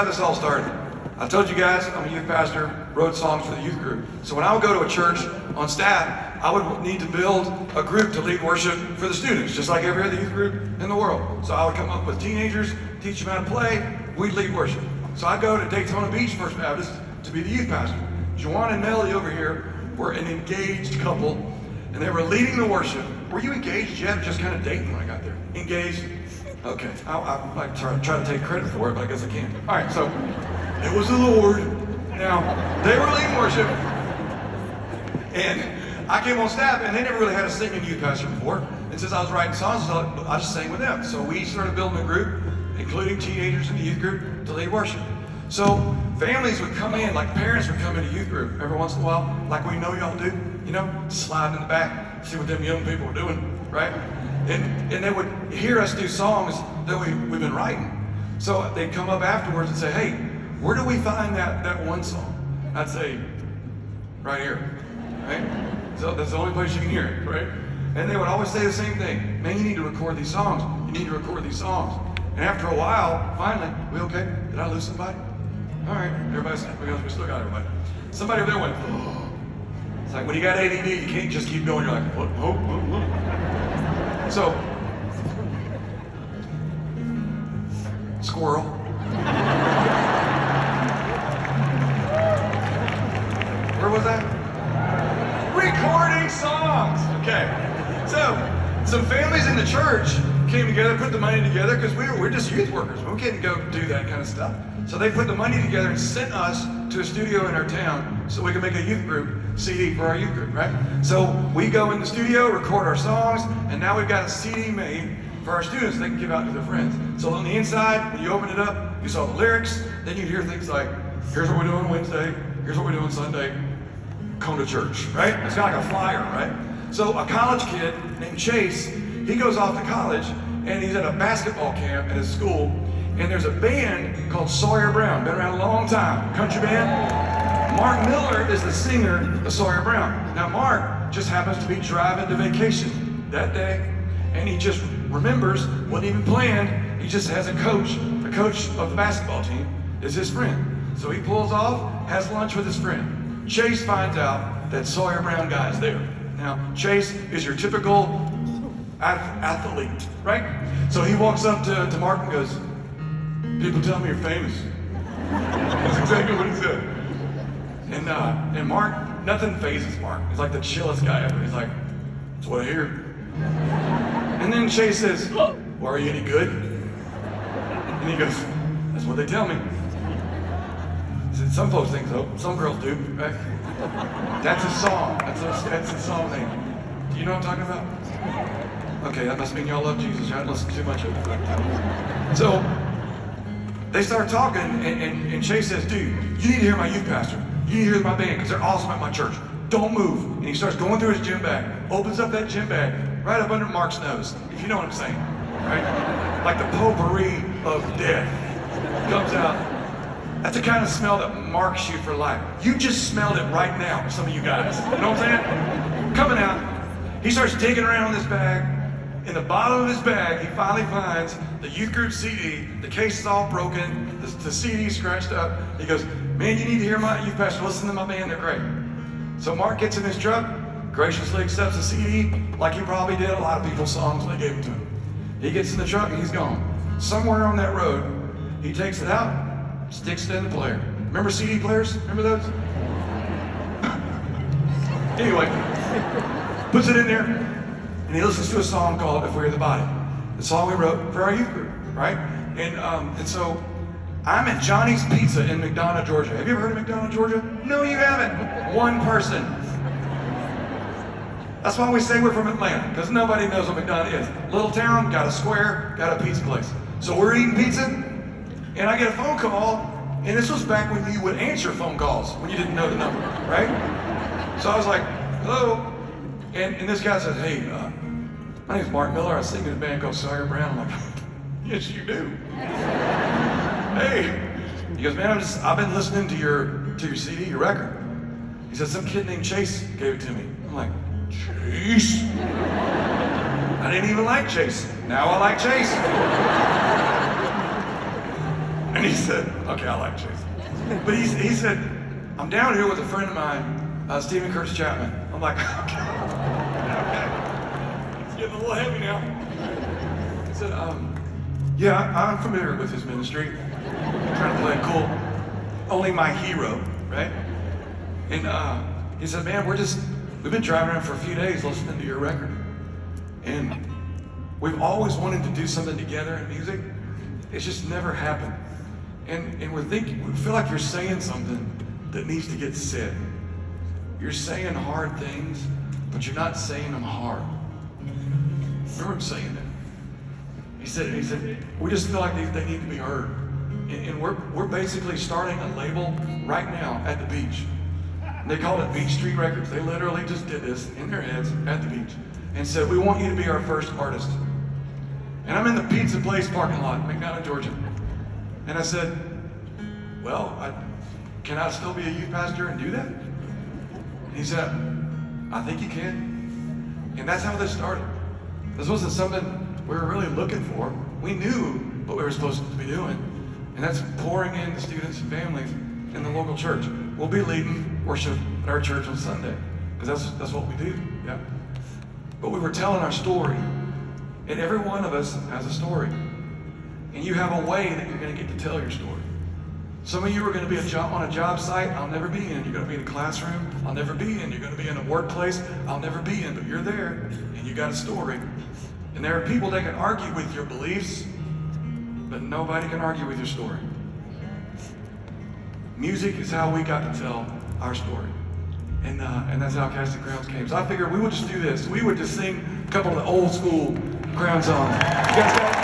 How this all started. I told you guys I'm a youth pastor, wrote songs for the youth group. So when I would go to a church on staff, I would need to build a group to lead worship for the students, just like every other youth group in the world. So I would come up with teenagers, teach them how to play, we'd lead worship. So I go to Daytona Beach First Baptist to be the youth pastor. Juwan and Melly over here were an engaged couple, and they were leading the worship. Were you engaged yet, or just kind of dating when I got there? Engaged? Okay, I like try to take credit for it, but I guess I can't. All right, so it was the Lord. Now, they were leading worship, and I came on staff, and they never really had a singing youth pastor before. And since I was writing songs, I just sang with them. So we started building a group, including teenagers in the youth group, to lead worship. So families would come in, like parents would come into youth group every once in a while, like we know y'all do, you know, slide in the back, see what them young people are doing, right? And they would hear us do songs that we've been writing. So they'd come up afterwards and say, hey, where do we find that one song? I'd say, right here, right? So that's the only place you can hear it, right? And they would always say the same thing. Man, you need to record these songs. You need to record these songs. And after a while, finally, we okay? Did I lose somebody? All right, everybody's, we still got everybody. Somebody over there went, oh. It's like when you got ADD, you can't just keep going. You're like, what? So, squirrel. Where was that? Recording songs. Okay. So, some families in the church came together, put the money together, because we're just youth workers. We can't go do that kind of stuff. So they put the money together and sent us to a studio in our town so we could make a youth group CD for our youth group, right? So we go in the studio, record our songs, and now we've got a CD made for our students they can give out to their friends. So on the inside, when you open it up, you saw the lyrics, then you hear things like, here's what we're doing Wednesday, here's what we're doing Sunday, come to church, right? It's kind of like a flyer, right? So a college kid named Chase, he goes off to college, and he's at a basketball camp at his school, and there's a band called Sawyer Brown, been around a long time, country band. Mark Miller is the singer of Sawyer Brown. Now Mark just happens to be driving to vacation that day, and he just remembers, wasn't even planned, he just has a coach. The coach of the basketball team is his friend. So he pulls off, has lunch with his friend. Chase finds out that Sawyer Brown guy is there. Now, Chase is your typical athlete, right? So he walks up to Mark and goes, people tell me you're famous. That's exactly what he said. And Mark, nothing phases Mark. He's like the chillest guy ever. He's like, that's what I hear. And then Chase says, well, are you any good? And he goes, that's what they tell me. He said, some folks think so. Some girls do, right? That's a song. That's a song name. Do you know what I'm talking about? Okay, that must mean y'all love Jesus. You haven't listened too much of it. So they start talking, and Chase says, dude, you need to hear my youth pastor. You need to hear my band, because they're awesome at my church. Don't move. And he starts going through his gym bag, opens up that gym bag, right up under Mark's nose, if you know what I'm saying, right? Like the potpourri of death comes out. That's the kind of smell that marks you for life. You just smelled it right now, some of you guys. You know what I'm saying? Coming out, he starts digging around in this bag. In the bottom of his bag, he finally finds the youth group CD. The case is all broken. The CD is scratched up. He goes, man, you need to hear my youth pastor. Listen to my band. They're great. So Mark gets in his truck, graciously accepts the CD, like he probably did a lot of people's songs when they gave it to him. He gets in the truck and he's gone. Somewhere on that road, he takes it out, sticks it in the player. Remember CD players? Remember those? Anyway, puts it in there, and he listens to a song called If We're the Body. The song we wrote for our youth group, right? And so I'm at Johnny's Pizza in McDonough, Georgia. Have you ever heard of McDonough, Georgia? No, you haven't. One person. That's why we say we're from Atlanta, because nobody knows what McDonough is. Little town, got a square, got a pizza place. So we're eating pizza, and I get a phone call, and this was back when you would answer phone calls when you didn't know the number, right? So I was like, hello? And this guy says, hey, my name's Mark Miller. I sing in a band called Sawyer Brown. I'm like, yes, you do. Hey. He goes, man, I've been listening to your CD, your record. He said, some kid named Chase gave it to me. I'm like, Chase? I didn't even like Chase. Now I like Chase. And he said, okay, I like Chase. But he said, I'm down here with a friend of mine, Stephen Curtis Chapman. I'm like, okay. It's getting a little heavy now. He said, yeah, I'm familiar with his ministry. I'm trying to play it cool. Only my hero, right? And he said, man, we've been driving around for a few days listening to your record. And we've always wanted to do something together in music. It's just never happened. And we feel like you're saying something that needs to get said. You're saying hard things, but you're not saying them hard. Remember him saying that? He said, we just feel like they need to be heard. And we're basically starting a label right now at the beach. And they called it Beach Street Records. They literally just did this in their heads at the beach and said, we want you to be our first artist. And I'm in the pizza place parking lot, McDonough, Georgia. And I said, well, can I still be a youth pastor and do that? And he said, I think you can. And that's how this started. This wasn't something we were really looking for. We knew what we were supposed to be doing. And that's pouring in the students and families in the local church. We'll be leading worship at our church on Sunday, because that's what we do, yeah? But we were telling our story, and every one of us has a story. And you have a way that you're going to get to tell your story. Some of you are going to be on a job site I'll never be in. You're going to be in a classroom I'll never be in. You're going to be in a workplace I'll never be in. But you're there, and you got a story. And there are people that can argue with your beliefs, but nobody can argue with your story. Music is how we got to tell our story. And that's how Casting Crowns came. So I figured we would just do this. We would just sing a couple of the old school Crown songs. You guys got it?